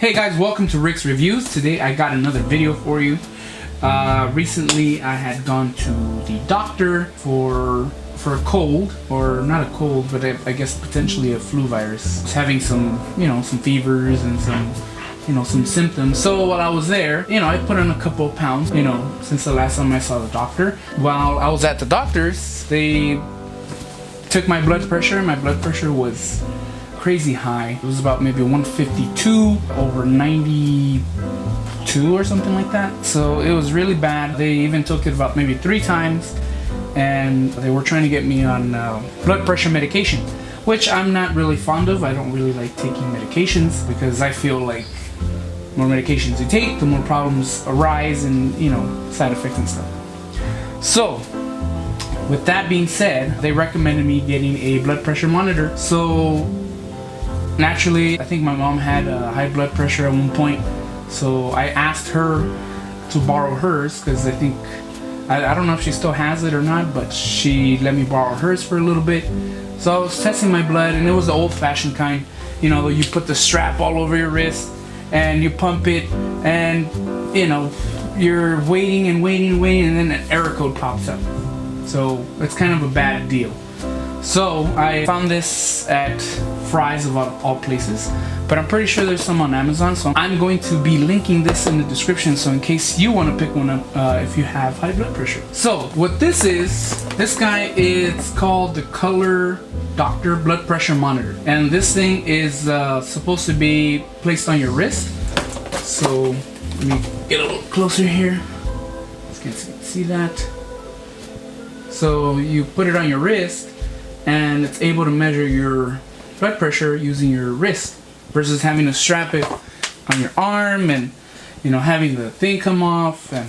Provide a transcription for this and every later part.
Hey guys, welcome to Rick's Reviews. Today I got another video for you. Recently I had gone to the doctor for a cold, or not a cold, but I guess potentially a flu virus. I was having some fevers and some symptoms. So while I was there, I put on a couple of pounds, since the last time I saw the doctor. While I was at the doctor's, they took my blood pressure. My blood pressure was crazy high. It was about maybe 152 over 92 or something like that. So it was really bad. They even took it about maybe 3 times, and they were trying to get me on blood pressure medication, which I'm not really fond of. I don't really like taking medications because I feel like the more medications you take, the more problems arise and side effects and stuff. So with that being said, they recommended me getting a blood pressure monitor. So naturally, I think my mom had high blood pressure at one point, so I asked her to borrow hers because I think, I don't know if she still has it or not, but she let me borrow hers for a little bit. So I was testing my blood, and it was the old-fashioned kind, you put the strap all over your wrist and you pump it, and you're waiting and then an error code pops up. So it's kind of a bad deal. So I found this at Fry's of all places, but I'm pretty sure there's some on Amazon, so I'm going to be linking this in the description, so in case you want to pick one up if you have high blood pressure. So what this guy is called the Color Doctor Blood Pressure Monitor, and this thing is supposed to be placed on your wrist. So let me get a little closer here. You can see that. So you put it on your wrist, and it's able to measure your blood pressure using your wrist versus having to strap it on your arm and having the thing come off and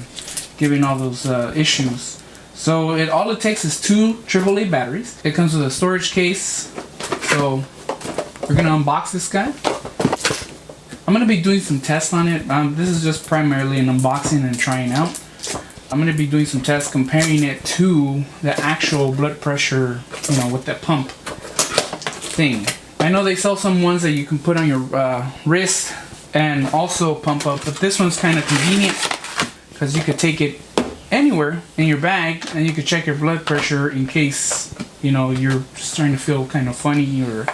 giving all those issues. So all it takes is 2 AAA batteries. It comes with a storage case. So we're gonna unbox this guy. I'm gonna be doing some tests on it. This is just primarily an unboxing and trying out. I'm going to be doing some tests comparing it to the actual blood pressure, with that pump thing. I know they sell some ones that you can put on your wrist and also pump up, but this one's kind of convenient because you could take it anywhere in your bag and you could check your blood pressure in case, you're starting to feel kind of funny, or,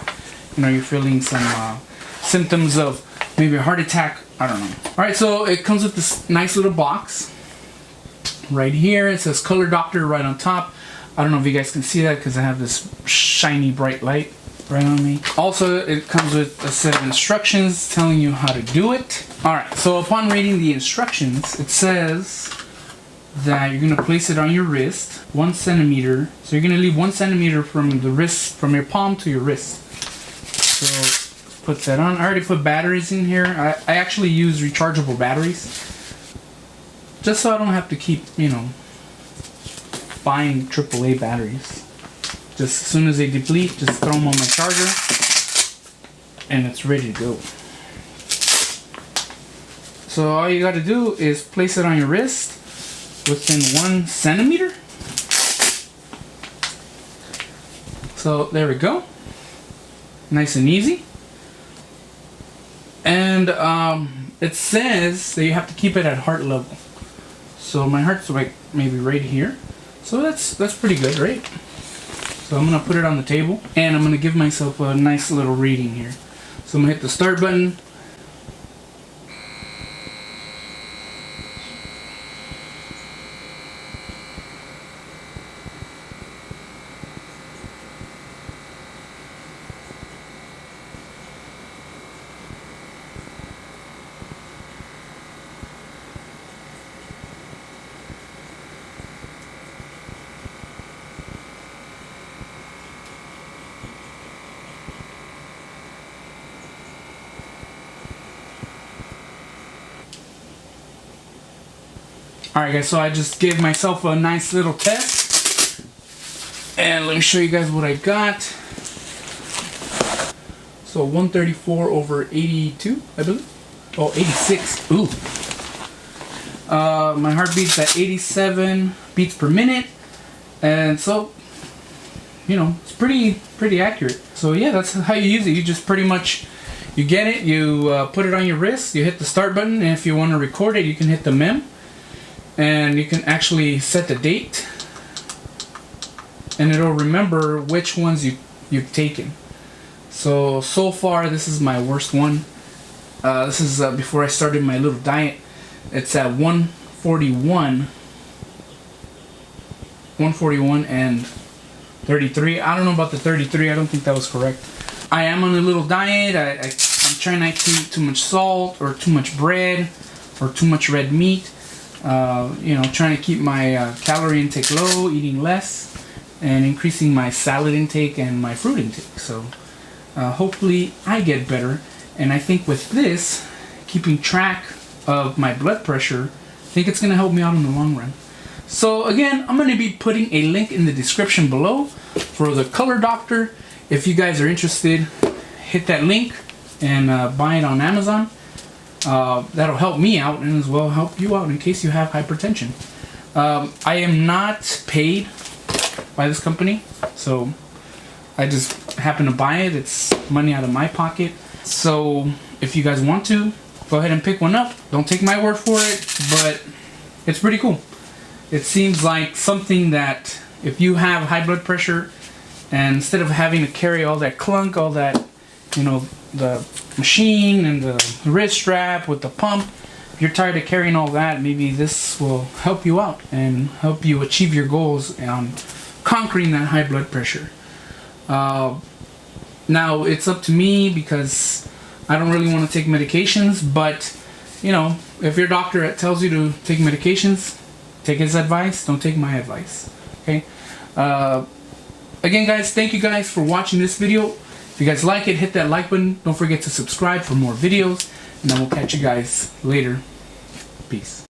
you're feeling some symptoms of maybe a heart attack. I don't know. Alright, so it comes with this nice little box. Right here it says Color Doctor right on top. I don't know if you guys can see that because I have this shiny bright light right on me. Also, it comes with a set of instructions telling you how to do it. Alright, so upon reading the instructions, it says that you're going to place it on your wrist 1 centimeter. So you're going to leave 1 centimeter from the wrist, from your palm to your wrist. So put that on. I already put batteries in here. I actually use rechargeable batteries, just so I don't have to keep, buying AAA batteries. Just as soon as they deplete, just throw them on my charger, and it's ready to go. So all you got to do is place it on your wrist within 1 centimeter. So there we go. Nice and easy. And it says that you have to keep it at heart level. So my heart's like maybe right here. So that's pretty good, right? So I'm gonna put it on the table and I'm gonna give myself a nice little reading here. So I'm gonna hit the start button. Alright guys, so I just gave myself a nice little test, and let me show you guys what I got. So 134 over 82, I believe. Oh, 86. Ooh. My heartbeat's at 87 beats per minute, and so it's pretty accurate. So yeah, that's how you use it. You just pretty much You get it, you put it on your wrist, you hit the start button, and if you want to record it, you can hit the mem, and you can actually set the date, and it'll remember which ones you've taken. So far this is my worst one. This is before I started my little diet. It's at 141 and 33. I don't know about the 33. I don't think that was correct. I am on a little diet. I'm trying not to eat too much salt or too much bread or too much red meat. Trying to keep my calorie intake low, eating less, and increasing my salad intake and my fruit intake. So hopefully I get better. And I think with this, keeping track of my blood pressure, I think it's going to help me out in the long run. So again, I'm going to be putting a link in the description below for the Color Doctor. If you guys are interested, hit that link and buy it on Amazon. That'll help me out and as well help you out in case you have hypertension. I am not paid by this company, so I just happen to buy it. It's money out of my pocket. So if you guys want to, go ahead and pick one up. Don't take my word for it, but it's pretty cool. It seems like something that if you have high blood pressure, and instead of having to carry all that clunk, all that, the machine and the wrist strap with the pump, if you're tired of carrying all that, maybe this will help you out and help you achieve your goals on conquering that high blood pressure. Now it's up to me because I don't really want to take medications, but if your doctor tells you to take medications, take his advice, don't take my advice. Okay? Again, guys, thank you guys for watching this video. If you guys like it, hit that like button. Don't forget to subscribe for more videos, and then we'll catch you guys later. Peace.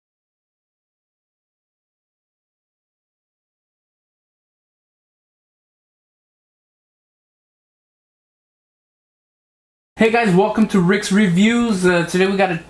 Hey guys, welcome to Rick's Reviews. Today we got